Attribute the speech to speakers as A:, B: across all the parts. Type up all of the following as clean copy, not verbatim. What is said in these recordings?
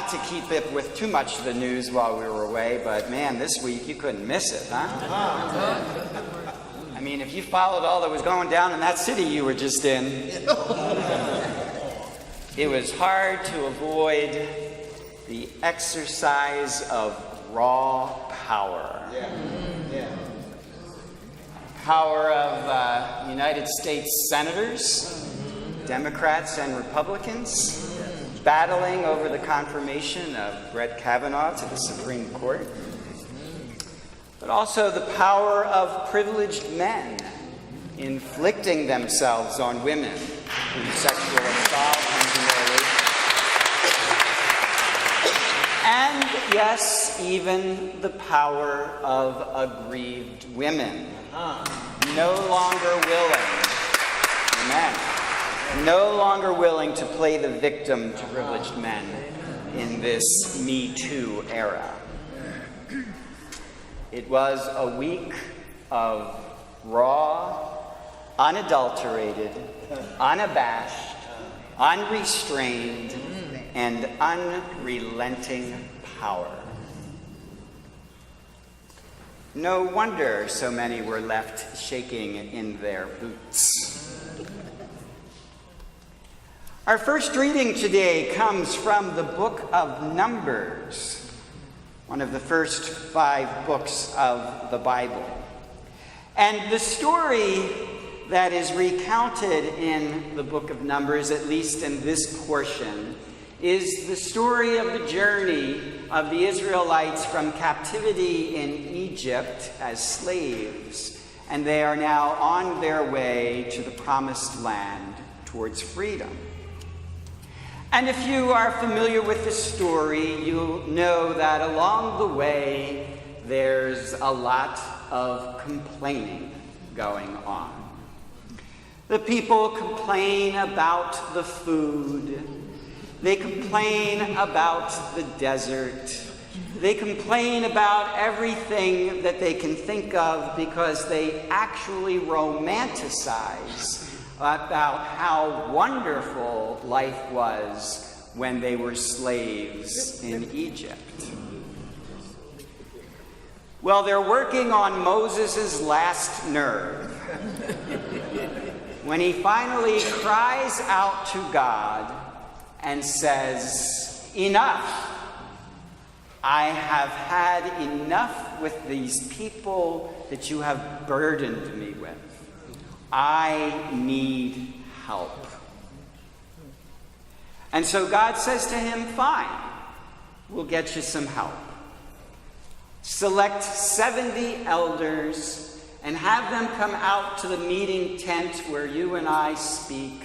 A: not to keep up with too much of the news while we were away, but man, this week you couldn't miss it, huh? I mean, if you followed all that was going down in that city you were just in, it was hard to avoid the exercise of raw power. Power of United States senators, Democrats and Republicans, battling over the confirmation of Brett Kavanaugh to the Supreme Court, but also the power of privileged men inflicting themselves on women through sexual assault and humiliation. And yes, even the power of aggrieved women, no longer willing to play the victim to privileged men in this Me Too era. It was a week of raw, unadulterated, unabashed, unrestrained, and unrelenting power. No wonder so many were left shaking in their boots. Our first reading today comes from the book of Numbers, one of the first 5 books of the Bible. And the story that is recounted in the book of Numbers, at least in this portion, is the story of the journey of the Israelites from captivity in Egypt as slaves, and they are now on their way to the promised land towards freedom. And if you are familiar with the story, you'll know that along the way, there's a lot of complaining going on. The people complain about the food. They complain about the desert. They complain about everything that they can think of because they actually romanticize about how wonderful life was when they were slaves in Egypt. Well, they're working on Moses' last nerve when he finally cries out to God and says, "Enough! I have had enough with these people that you have burdened me with. I need help." And so God says to him, "Fine, we'll get you some help. Select 70 elders and have them come out to the meeting tent where you and I speak,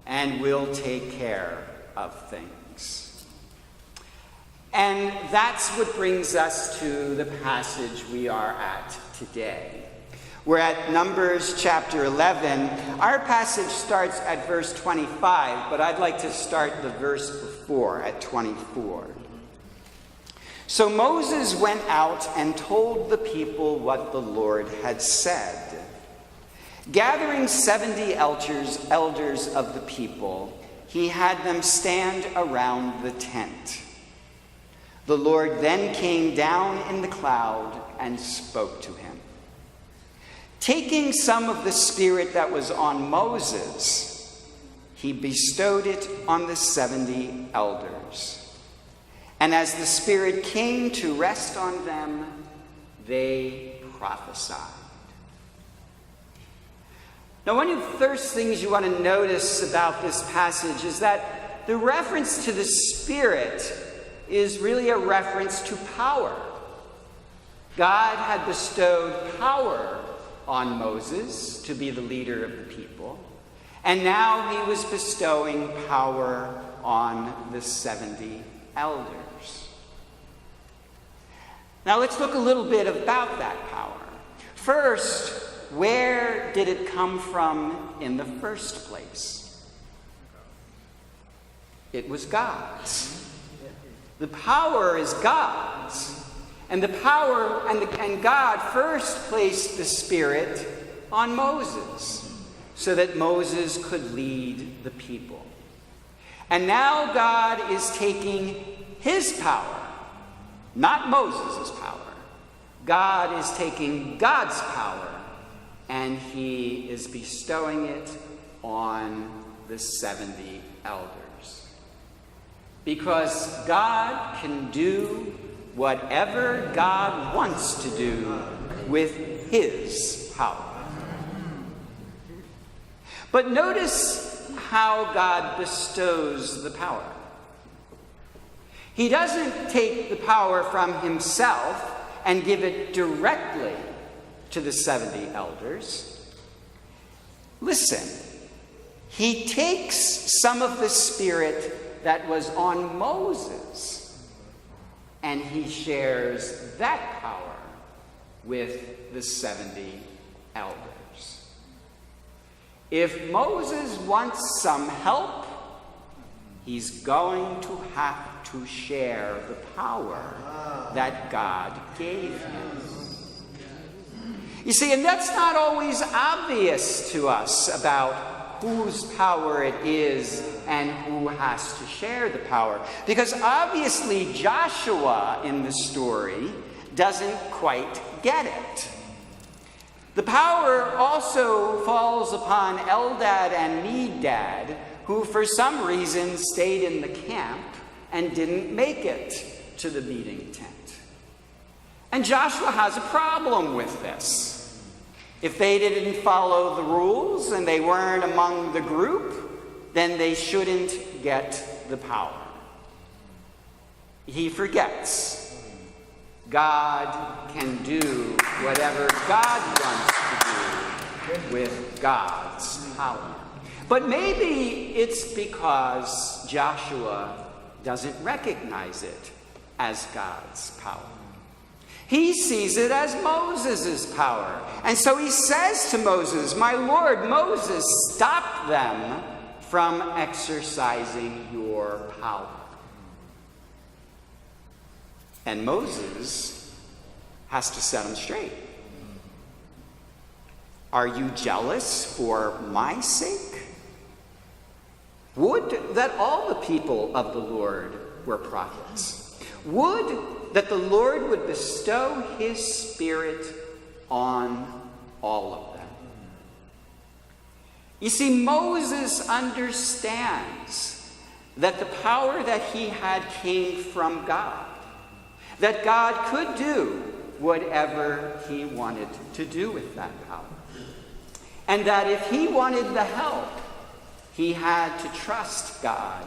A: and we'll take care of things." And that's what brings us to the passage we are at today. We're at Numbers chapter 11. Our passage starts at verse 25, but I'd like to start the verse before at 24. So Moses went out and told the people what the Lord had said. Gathering 70 elders of the people, he had them stand around the tent. The Lord then came down in the cloud and spoke to him. Taking some of the Spirit that was on Moses, he bestowed it on the 70 elders. And as the Spirit came to rest on them, they prophesied. Now, one of the first things you want to notice about this passage is that the reference to the Spirit is really a reference to power. God had bestowed power on Moses to be the leader of the people, and now he was bestowing power on the 70 elders. Now let's look a little bit about that power. First, where did it come from in the first place? It was God's. The power is God's. And the power and God first placed the Spirit on Moses so that Moses could lead the people. And now God is taking his power, not Moses' power. God is taking God's power and he is bestowing it on the 70 elders. Because God can do whatever God wants to do with his power. But notice how God bestows the power. He doesn't take the power from himself and give it directly to the 70 elders. Listen, he takes some of the Spirit that was on Moses and he shares that power with the 70 elders. If Moses wants some help, he's going to have to share the power that God gave him. You see, and that's not always obvious to us about whose power it is and who has to share the power. Because obviously Joshua in the story doesn't quite get it. The power also falls upon Eldad and Medad, who for some reason stayed in the camp and didn't make it to the meeting tent. And Joshua has a problem with this. If they didn't follow the rules and they weren't among the group, then they shouldn't get the power. He forgets. God can do whatever God wants to do with God's power. But maybe it's because Joshua doesn't recognize it as God's power. He sees it as Moses' power. And so he says to Moses, "My Lord, Moses, stop them from exercising your power." And Moses has to set him straight. Are you jealous for my sake? Would that all the people of the Lord were prophets. Would that the Lord would bestow his Spirit on all of them. You see, Moses understands that the power that he had came from God, that God could do whatever he wanted to do with that power, and that if he wanted the help, he had to trust God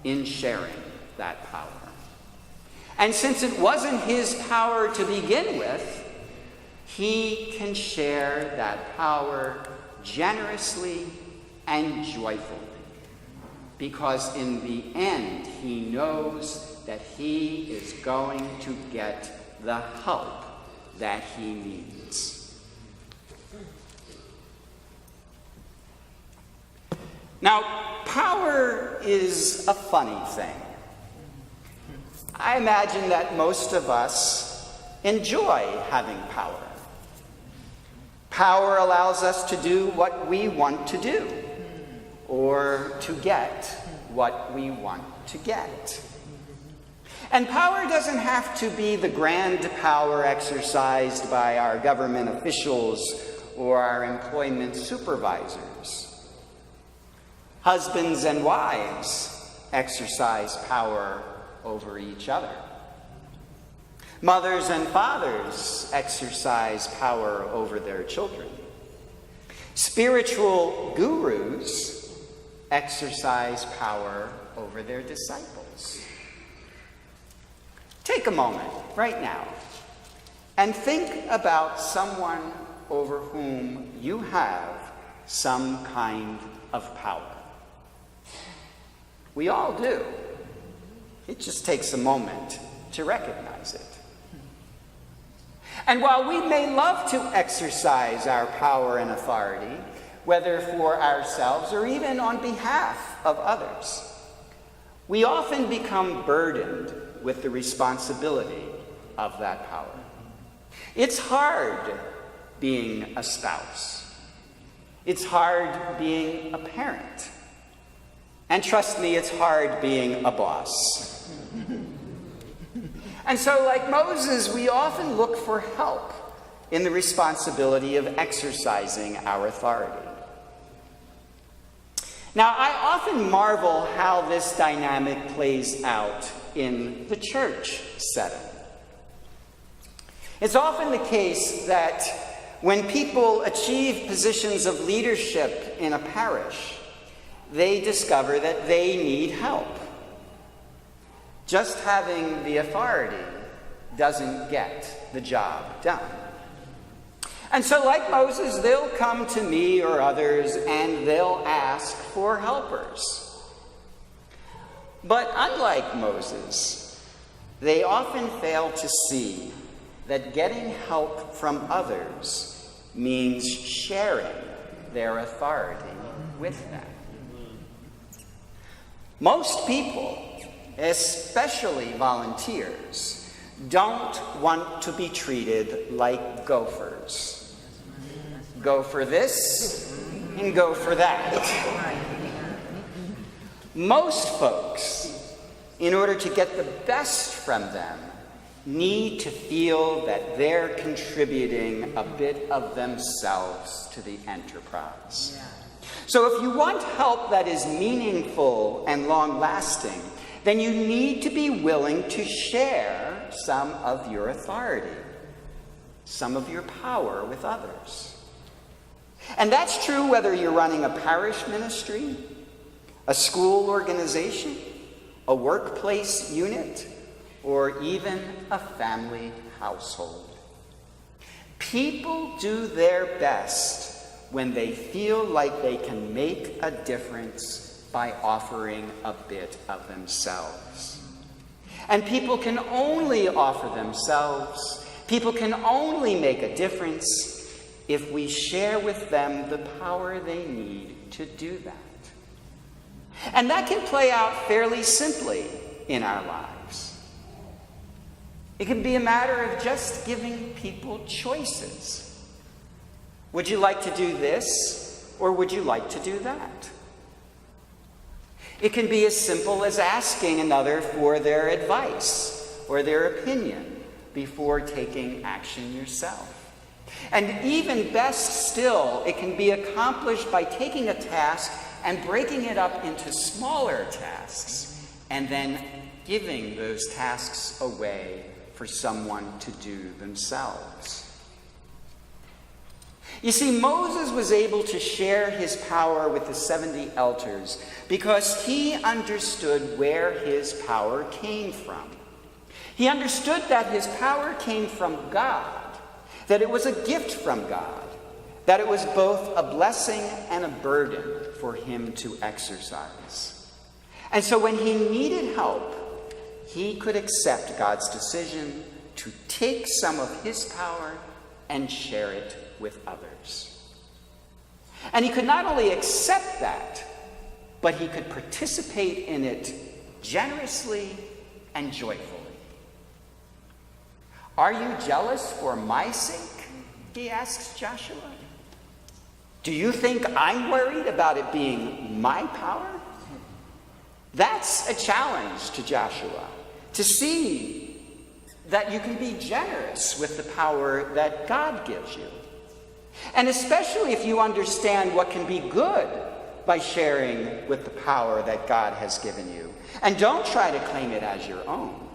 A: in sharing that power. And since it wasn't his power to begin with, he can share that power generously and joyfully. Because in the end, he knows that he is going to get the help that he needs. Now, power is a funny thing. I imagine that most of us enjoy having power. Power allows us to do what we want to do, or to get what we want to get. And power doesn't have to be the grand power exercised by our government officials or our employment supervisors. Husbands and wives exercise power over each other. Mothers and fathers exercise power over their children. Spiritual gurus exercise power over their disciples. Take a moment right now and think about someone over whom you have some kind of power. We all do. It just takes a moment to recognize it. And while we may love to exercise our power and authority, whether for ourselves or even on behalf of others, we often become burdened with the responsibility of that power. It's hard being a spouse. It's hard being a parent. And trust me, it's hard being a boss. And so, like Moses, we often look for help in the responsibility of exercising our authority. Now, I often marvel how this dynamic plays out in the church setting. It's often the case that when people achieve positions of leadership in a parish, they discover that they need help. Just having the authority doesn't get the job done. And so, like Moses, they'll come to me or others and they'll ask for helpers. But unlike Moses, they often fail to see that getting help from others means sharing their authority with them. Most people, especially volunteers, don't want to be treated like gophers. Go for this and go for that. Most folks, in order to get the best from them, need to feel that they're contributing a bit of themselves to the enterprise. So if you want help that is meaningful and long-lasting, then you need to be willing to share some of your authority, some of your power with others. And that's true whether you're running a parish ministry, a school organization, a workplace unit, or even a family household. People do their best when they feel like they can make a difference by offering a bit of themselves. And people can only offer themselves, people can only make a difference if we share with them the power they need to do that. And that can play out fairly simply in our lives. It can be a matter of just giving people choices. Would you like to do this, or would you like to do that? It can be as simple as asking another for their advice or their opinion before taking action yourself. And even best still, it can be accomplished by taking a task and breaking it up into smaller tasks, and then giving those tasks away for someone to do themselves. You see, Moses was able to share his power with the 70 elders because he understood where his power came from. He understood that his power came from God, that it was a gift from God, that it was both a blessing and a burden for him to exercise. And so when he needed help, he could accept God's decision to take some of his power and share it with others. And he could not only accept that, but he could participate in it generously and joyfully. Are you jealous for my sake? He asks Joshua. Do you think I'm worried about it being my power? That's a challenge to Joshua, to see that you can be generous with the power that God gives you. And especially if you understand what can be good by sharing with the power that God has given you. And don't try to claim it as your own.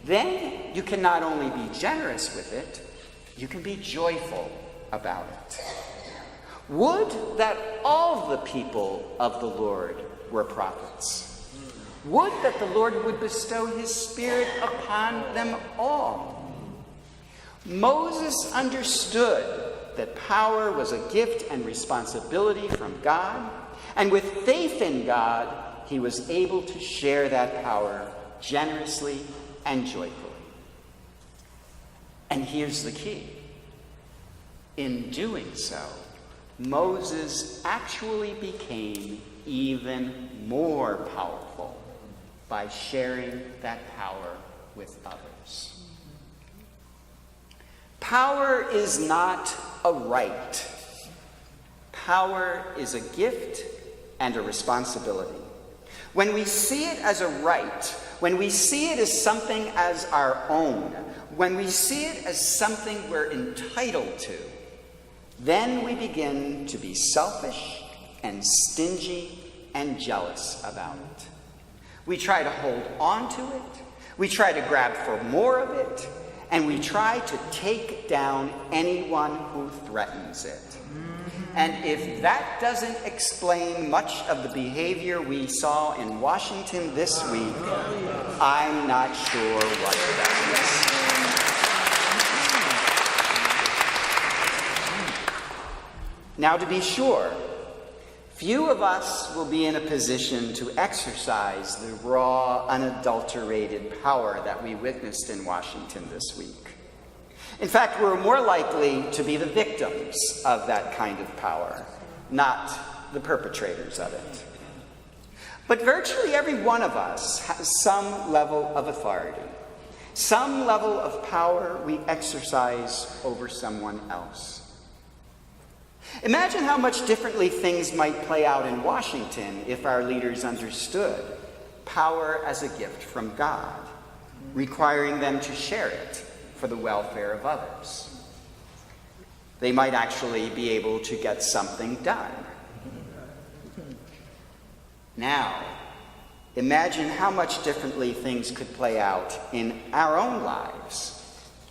A: Then you can not only be generous with it, you can be joyful about it. Would that all the people of the Lord were prophets. Would that the Lord would bestow his Spirit upon them all. Moses understood that power was a gift and responsibility from God, and with faith in God, he was able to share that power generously and joyfully. And here's the key. In doing so, Moses actually became even more powerful by sharing that power with others. Power is not a right. Power is a gift and a responsibility. when we see it as a right, when we see it as something as our own, when we see it as something we're entitled to, then we begin to be selfish and stingy and jealous about it. We try to hold on to it, we try to grab for more of it, and we try to take down anyone who threatens it. And if that doesn't explain much of the behavior we saw in Washington this week, I'm not sure what does. Now, to be sure, few of us will be in a position to exercise the raw, unadulterated power that we witnessed in Washington this week. In fact, we're more likely to be the victims of that kind of power, not the perpetrators of it. But virtually every one of us has some level of authority, some level of power we exercise over someone else. Imagine how much differently things might play out in Washington if our leaders understood power as a gift from God, requiring them to share it for the welfare of others. They might actually be able to get something done. Now, imagine how much differently things could play out in our own lives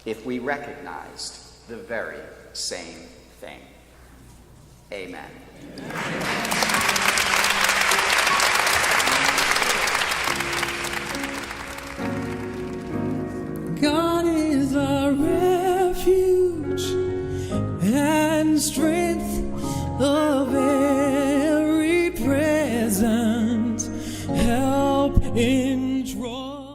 A: if we recognized the very same thing. Amen.
B: God is our refuge and strength, a very present help in trouble.